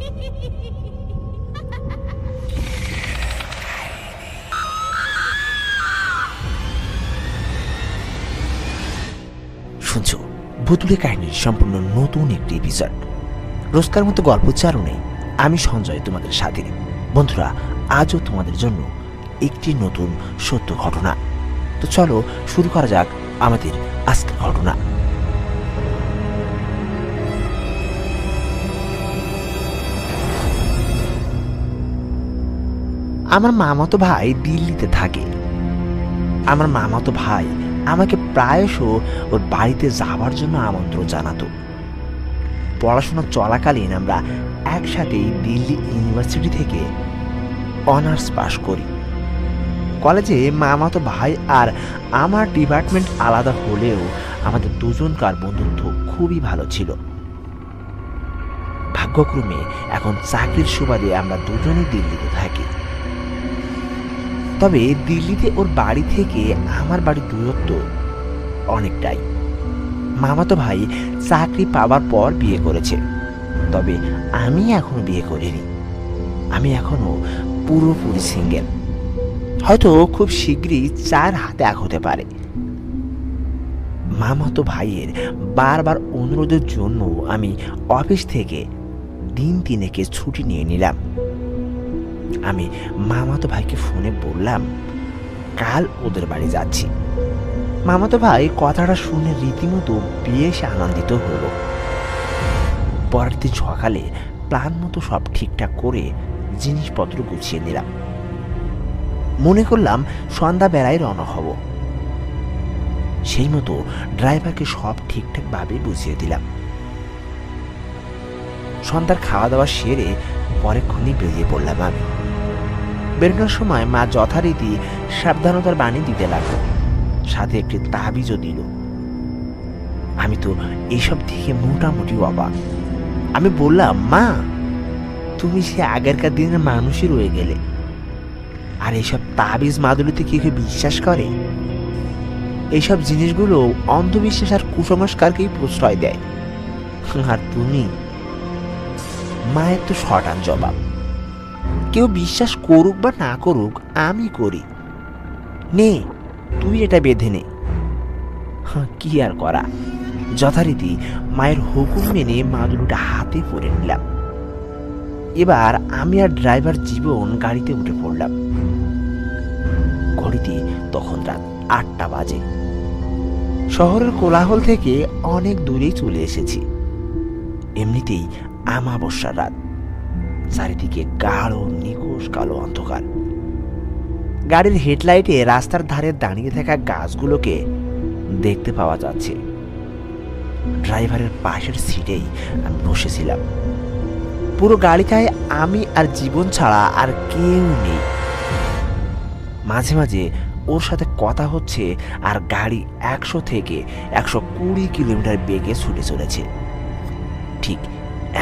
শুনছো ভুতুড়ে কাহিনীর সম্পূর্ণ নতুন একটি এপিসোড। রোজকার মতো গল্পোচ্চারণে আমি সঞ্জয় তোমাদের সাথে। বন্ধুরা, আজও তোমাদের জন্য একটি নতুন সত্য ঘটনা। তো চলো শুরু করা যাক আমাদের আজকের ঘটনা। আমার মামাতো ভাই দিল্লিতে থাকে। আমার মামাতো ভাই আমাকে প্রায়শ ওর বাড়িতে যাওয়ার জন্য আমন্ত্রণ জানাতো। পড়াশোনা চলাকালীন আমরা একসাথেই দিল্লি ইউনিভার্সিটি থেকে অনার্স পাশ করি। কলেজে মামাতো ভাই আর আমার ডিপার্টমেন্ট আলাদা হলেও আমাদের দুজনকার বন্ধুত্ব খুবই ভালো ছিল। ভাগ্যক্রমে এখন চাকরির সুবাদে আমরা দুজনেই দিল্লিতে থাকি। তবে দিল্লিতে ওর বাড়ি থেকে আমার বাড়ির দূরত্ব অনেকটাই। মামাতো ভাই চাকরি পাওয়ার পর বিয়ে করেছে, তবে আমি এখনো বিয়ে করিনি। আমি এখনো পুরোপুরি সিঙ্গেল। হয়তো খুব শীঘ্রই 4 হাতে এক হতে পারে। মামাতো ভাইয়ের বারবার অনুরোধের জন্য আমি অফিস থেকে দিন 3 ছুটি নিয়ে নিলাম। আমি মামাতো ভাইকে ফোনে বললাম কাল ওদের বাড়ি যাচ্ছি। মামাতো ভাই কথাটা শুনে রীতিমতো বেশ আনন্দিত হলো। পরের দিন সকালে প্ল্যান মতো সব ঠিকঠাক করে জিনিসপত্র গুছিয়ে নিলাম। মনে করলাম সন্ধ্যাবেলায় রওনা হব। সেই মতো ড্রাইভারকে সব ঠিকঠাক ভাবে বুঝিয়ে দিলাম। সন্ধ্যার খাওয়া দাওয়া সেরে পরেক্ষণই বেরিয়ে পড়লাম। আমি বেরোনোর সময় মা যথারীতি সাবধানতার বাণী দিতে লাগলো, সাথে একটি তাবিজও দিল। আমি তো এইসব দেখে মোটামুটি অবাক। আমি বললাম, মা তুমি সে আগেরকার দিনের মানুষই রয়ে গেলে। আর এইসব তাবিজ মাদুলিতে কি কেউ বিশ্বাস করে? এইসব জিনিসগুলো অন্ধবিশ্বাস আর কুসংস্কারকেই প্রশ্রয় দেয়। আর তুমি? মায়ের তো শটান জবাব, কেউ বিশ্বাস করুক বা না করুক আমি করি। নে তুই এটা বেঁধে নে। কি আর করা, যথারীতি মায়ের হুকুম মেনে মাদুলিটা হাতে পরে নিলাম। এবার আমি আর ড্রাইভার জীবন গাড়িতে উঠে পড়লাম। ঘড়িতে তখন রাত 8টা বাজে। শহরের কোলাহল থেকে অনেক দূরেই চলে এসেছি। এমনিতেই আমাবস্যার রাত, চারিদিকে গাঢ় নিখোঁজ কালো অন্ধকার। গাড়ির হেডলাইটে রাস্তার ধারে দাঁড়িয়ে থাকা গাছগুলোকে দেখতে পাওয়া যাচ্ছে। ড্রাইভারের পাশের সিটেই আমি বসেছিলাম। পুরো গাড়িটায় আমি আর জীবন ছাড়া আর কেউ নেই। মাঝে মাঝে ওর সাথে কথা হচ্ছে আর গাড়ি 100 থেকে 120 কিলোমিটার বেগে ছুটে চলেছে। ঠিক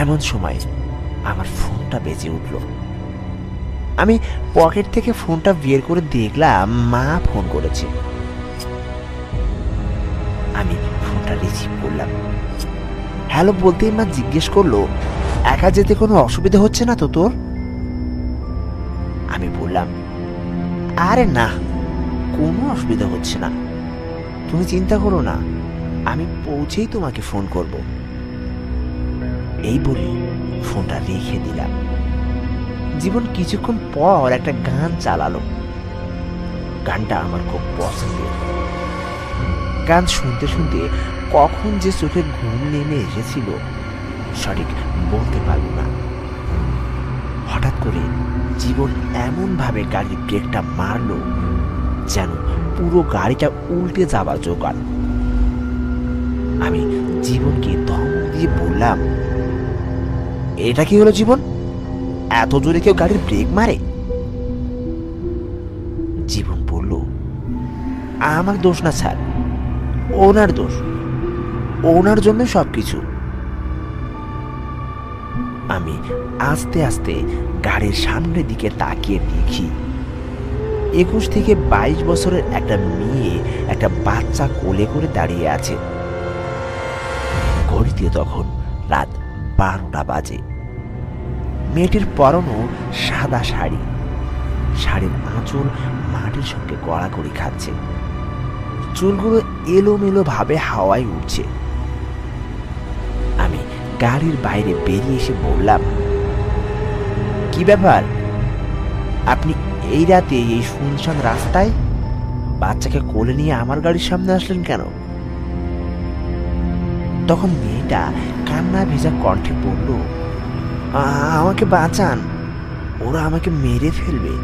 এমন সময় আমার ফোনটা বেজে উঠল। আমি পকেট থেকে ফোনটা বের করে দেখলাম মা ফোন করেছে। আমি ফোনটা রিসিভ করলাম। হ্যালো বলতেই মা জিজ্ঞেস করলো, একা যেতে কোনো অসুবিধা হচ্ছে না তো তোর? আমি বললাম, আরে না, কোনো অসুবিধা হচ্ছে না, তুমি চিন্তা করো না, আমি পৌঁছেই তোমাকে ফোন করব। এই বলে ফোনটা রেখে দিলাম। জীবন কিছুক্ষণ পর একটা গান চালালো। গানটা আমার খুব পছন্দের। গান শুনতে শুনতে কখন যে চোখে ঘুম নেমে এসেছিল সঠিক বলতে পারব না। হঠাৎ করে জীবন এমন ভাবে গাড়ির ব্রেকটা মারলো যেন পুরো গাড়িটা উল্টে যাবার জোগাড়। আমি জীবনকে ধমক দিয়ে বললাম, এটা কি হলো জীবন? এত জোরে কেউ গাড়ির ব্রেক মারে? জীবন বলল, আমার দোষ না স্যার, ওনার দোষ, ওনার জন্য সবকিছু। আমি আস্তে আস্তে গাড়ির সামনের দিকে তাকিয়ে দেখি 21 থেকে 22 বছরের একটা মেয়ে একটা বাচ্চা কোলে করে দাঁড়িয়ে আছে। ঘড়িতে তখন রাত 12টা বাজে। মেয়েটির পরনও সাদা শাড়ি, শাড়ির আঁচল মাটির সঙ্গে গড়াগড়ি খাচ্ছে, চুলগুলো এলোমেলো ভাবে হাওয়ায় উঠছে। আমি গাড়ির বাইরে বেরিয়ে এসে বললাম, কি ব্যাপার, আপনি এই রাতে এই শুনশান রাস্তায় বাচ্চাকে কোলে নিয়ে আমার গাড়ির সামনে আসলেন কেন? তখন মেয়েটা কান্না ভেজা কণ্ঠে বলল, আমাকে বাঁচান, ওরা আমাকে মেরে ফেলবে।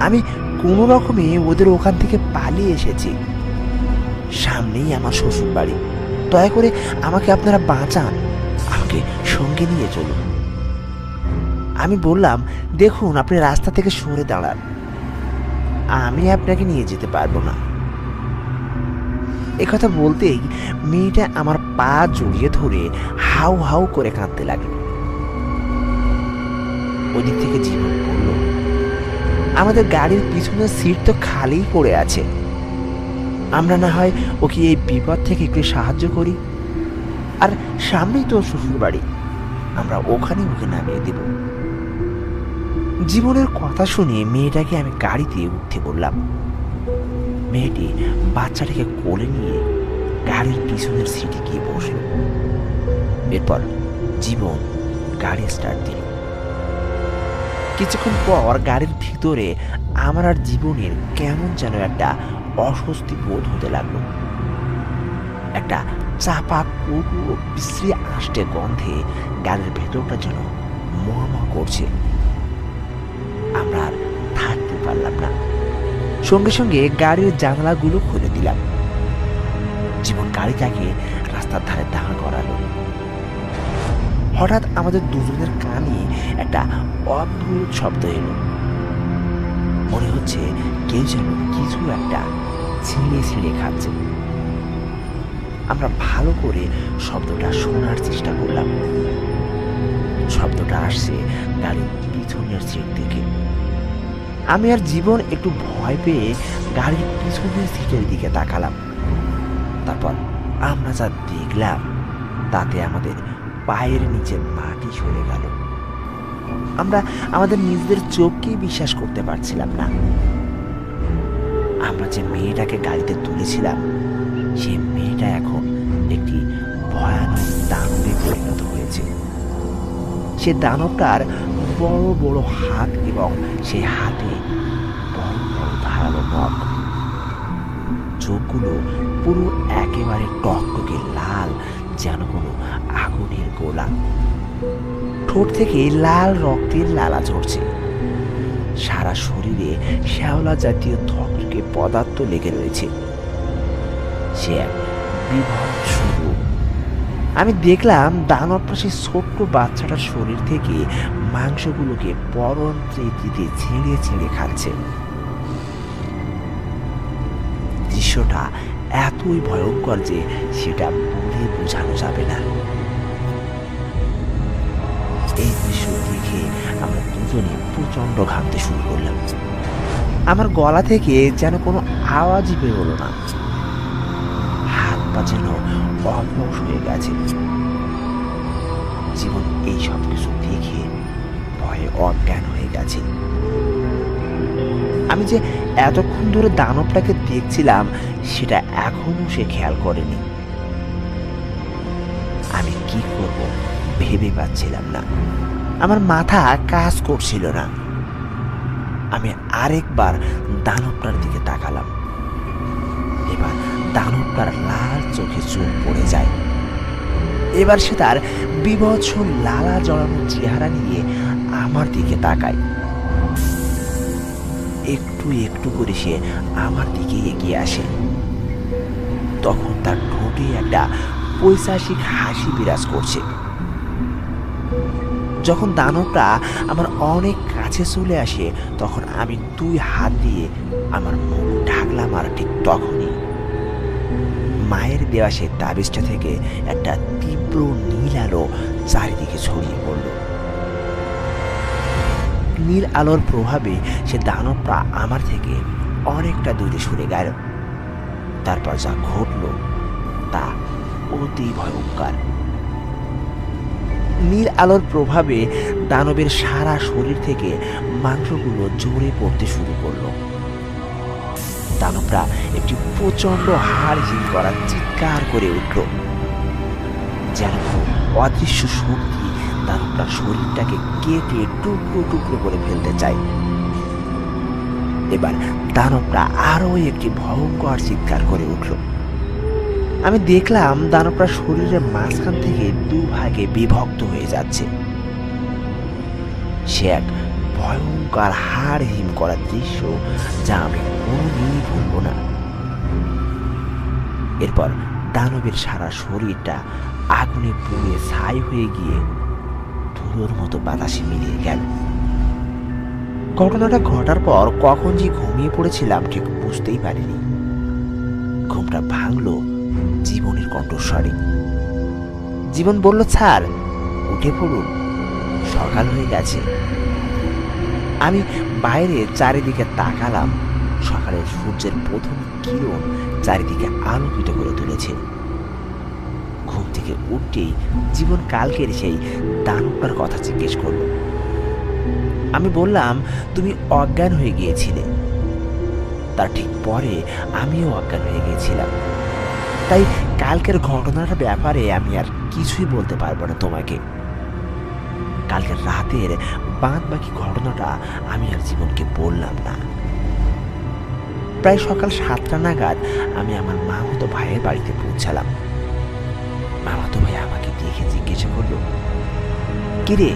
আমি কোনো রকমে ওদের ওখান থেকে পালিয়ে এসেছি। সামনেই আমার শ্বশুর বাড়ি, দয়া করে আমাকে আপনারা বাঁচান, আমাকে সঙ্গে নিয়ে চলুন। আমি বললাম, দেখুন আপনি রাস্তা থেকে সরে দাঁড়ান, আমি আপনাকে নিয়ে যেতে পারবো না। একথা বলতেই মেয়েটা আমার পা জড়িয়ে ধরে হাউ হাউ করে কাঁদতে লাগলো। ওদিক থেকে জীবন বলল, আমাদের গাড়ির পিছনের সিট তো খালিই পড়ে আছে, আমরা না হয় ওকে এই বিপদ থেকে একটু সাহায্য করি, আর সামনেই তো শ্বশুর বাড়ি, আমরা ওখানে ওকে নামিয়ে দেব। জীবনের কথা শুনে মেয়েটাকে আমি গাড়িতে উঠতে বললাম। মেয়েটি বাচ্চাটাকে কোলে নিয়ে গাড়ির পিছনের সিটে গিয়ে বসল। এরপর জীবন গাড়ি স্টার্ট দিল। কিছুক্ষণ পর গাড়ির ভিতরে আমার আর জীবনের কেমন যেন একটা অস্বস্তি বোধ হতে লাগলো। একটা চাপা কটু ও বিশ্রী আষ্টে গন্ধে গাড়ির ভেতরটা যেন মহা করছে। আমরা আর থাকতে পারলাম না, সঙ্গে সঙ্গে গাড়ির জানালাগুলো খুলে দিলাম। জীবন গাড়িটাকে রাস্তার ধারে দাঁড় করালো। হঠাৎ আমাদের দুজনের কানে একটা অদ্ভুত শব্দ এলো, মনে হচ্ছে কেউ যেন কিছু একটা ছিঁড়ে ছিঁড়ে খাচ্ছে। আমরা ভালো করে শব্দটা শোনার চেষ্টা করলাম। শব্দটা আসছে গাড়ির পিছনের সিট থেকে। আমি আর জীবন একটু ভয় পেয়ে গাড়ির পিছনের সিটের দিকে তাকালাম। তারপর আমরা যা দেখলাম তাতে আমাদের পায়ের নিচে মাটি সরে গেল। আমরা আমাদের নিজেদের চোখকেই বিশ্বাস করতে পারছিলাম না। আমরা যে মেয়েটাকে গাড়িতে তুলেছিলাম সেই মেয়েটা এখন একটি ভয়ানক দানবে পরিণত হয়েছে। সে দানবটার বড় বড় হাত এবং সেই হাতে বড় বড় ধারালো নখ। চোখগুলো পুরো একেবারে টকটকে লাল, যেন কোনো আগুনের গোলা। ঠোঁট থেকে লাল রক্তের লালা ঝরছে। সারা শরীরে শ্যাওলা জাতীয় থকটকে পদার্থ লেগে রয়েছে। সে এক বিভৎস রূপ। আমি দেখলাম দানবটা সেই ছোট্ট বাচ্চাটার শরীর থেকে মাংসগুলোকে পরম তৃপ্তিতে ছিঁড়ে ছিঁড়ে খাচ্ছে। দৃশ্যটা এতই ভয়ঙ্কর যে সেটা বলে বোঝানো যাবে না। এই দৃশ্য দেখে আমরা দুজনে প্রচন্ড ঘামতে শুরু করলাম। আমার গলা থেকে যেন কোনো আওয়াজই বেরোলো না, হাত পা যেন অবশ হয়ে গেছে। জীবন এই সব কিছু দেখে ভয়ে অজ্ঞান হয়ে গেছে। আমি যে এতক্ষণ ধরে দানবটাকে দেখছিলাম সেটা এখনো সে খেয়াল করেনি। আমি কি করব ভেবে পাচ্ছিলাম না, আমার মাথা কাজ করছিল না। আমি আরেকবার দানবটার দিকে তাকালাম। এবার দানবটার লাল চোখে চোখ পড়ে যায়। এবার সে তার বীভৎস লালা জড়ানো চেহারা নিয়ে আমার দিকে তাকায়। একটু একটু করে সে আমার দিকে এগিয়ে আসে। তখন তার ঠোঁটে একটা পৈশাচিক হাসি বিরাজ করছে। যখন দানবটা আমার অনেক কাছে চলে আসে তখন আমি দুই হাত দিয়ে আমার মুখ ঢাকলাম। আর ঠিক তখনই মায়ের দেওয়া সে তাবিজটা থেকে একটা তীব্র নীল আলো চারিদিকে ছড়িয়ে পড়ল। নীল আলোর প্রভাবে সে দানবটা আমার থেকে অনেকটা দূরে সরে গেল। তারপর যা ঘটল তা অতি ভয়ঙ্কর। নীল আলোর প্রভাবে দানবের সারা শরীর থেকে মাংসগুলো জোরে পড়তে শুরু করলো। দানবরা একটি প্রচন্ড হাড় হিম করা চিৎকার করে উঠল, যেন অদৃশ্য শক্তি দানবরা শরীরটাকে কেটে টুকরো টুকরো করে ফেলতে চায়। এবার দানবরা আরো একটি ভয়ঙ্কর চিৎকার করে উঠল। আমি দেখলাম দানবরা শরীরের মাঝখান থেকে দুভাগে বিভক্ত হয়ে যাচ্ছে। সে এক ভয়ঙ্কর হাড় হিম করা দৃশ্য, যা আমি কোনোদিনই ভুলব না। এরপর দানবের সারা শরীরটা আগুনে পুড়ে ছাই হয়ে গিয়ে ধুলোর মতো বাতাসে মিলিয়ে গেল। ঘটনাটা ঘটার পর কখন যে ঘুমিয়ে পড়েছিলাম ঠিক বুঝতেই পারিনি। ঘুমটা ভাঙলো জীবনের কণ্ঠস্বরে। জীবন বলল, স্যার উঠে পড়ুন, সকাল হয়ে গেছে। আমি বাইরে চারিদিকে তাকালাম। সকালের সূর্যের প্রথম কিরণ চারিদিকে আলোকিত করে তুলেছে। ঘুম থেকে উঠতেই জীবন কালকের সেই দানবটার কথা জিজ্ঞেস করলো। আমি বললাম, তুমি অজ্ঞান হয়ে গিয়েছিলে। তার ঠিক পরে আমিও অজ্ঞান হয়ে গিয়েছিলাম। তাই কালকের ঘটনার ব্যাপারে আমি আর কিছুই বলতে পারবো না তোমাকে। কালকের রাতের বাদ বাকি ঘটনাটা আমি আর জীবনকে বললাম না। প্রায় সকাল 7টা নাগাদ আমি আমার মামাতো ভাইয়ের বাড়িতে পৌঁছালাম। মামাতো ভাই আমাকে দেখে জিজ্ঞাসা করলো, কিরে,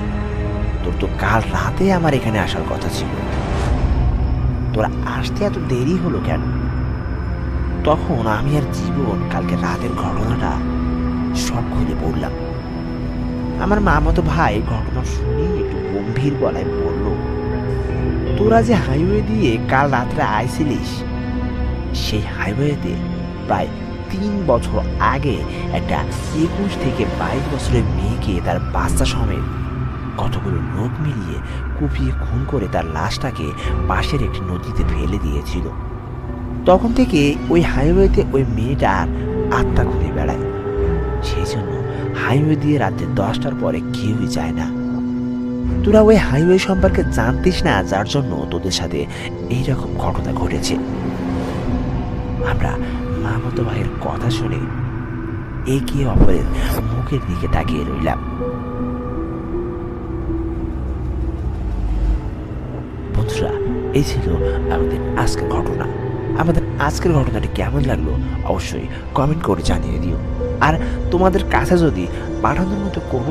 তোর তো কাল রাতে আমার এখানে আসার কথা ছিল, তোরা আসতে এত দেরি হলো কেন? তখন আমি আর জীবন কালকে রাতের ঘটনাটা সব খুলে বললাম। আমার মামাতো ভাই ঘটনা শুনে একটু গম্ভীর গলায় বলল, তোরা যে হাইওয়ে দিয়ে কাল রাত্রে আইছিলিস, সেই হাইওয়েতে প্রায় 3 বছর আগে একটা 21 থেকে 22 বছরের মেয়েকে তার বাচ্চা সমেত কতগুলো লোক মিলিয়ে কুপিয়ে খুন করে তার লাশটাকে পাশের একটি নদীতে ফেলে দিয়েছিল। তখন থেকে ওই হাইওয়েতে ওই মেয়েটার আত্মা ঘুরে বেড়ায়। সেই জন্য হাইওয়ে দিয়ে রাতে 10টার পরে কেউই যায় না। তোরা ওই হাইওয়ে সম্পর্কে জানতিস না, যার জন্য তোদের সাথে এইরকম ঘটনা ঘটেছে। আমরা মামাতো ভাইয়ের কথা শুনে একে অপরের মুখের দিকে তাকিয়ে রইলাম। বন্ধুরা, এই ছিল আমাদের আজকের ঘটনা। আমাদের আজকের ঘটনাটি কেমন লাগলো অবশ্যই কমেন্ট করে জানিয়ে দিও। আর তোমাদের কাছে যদি পাঠানোর মতো কোনো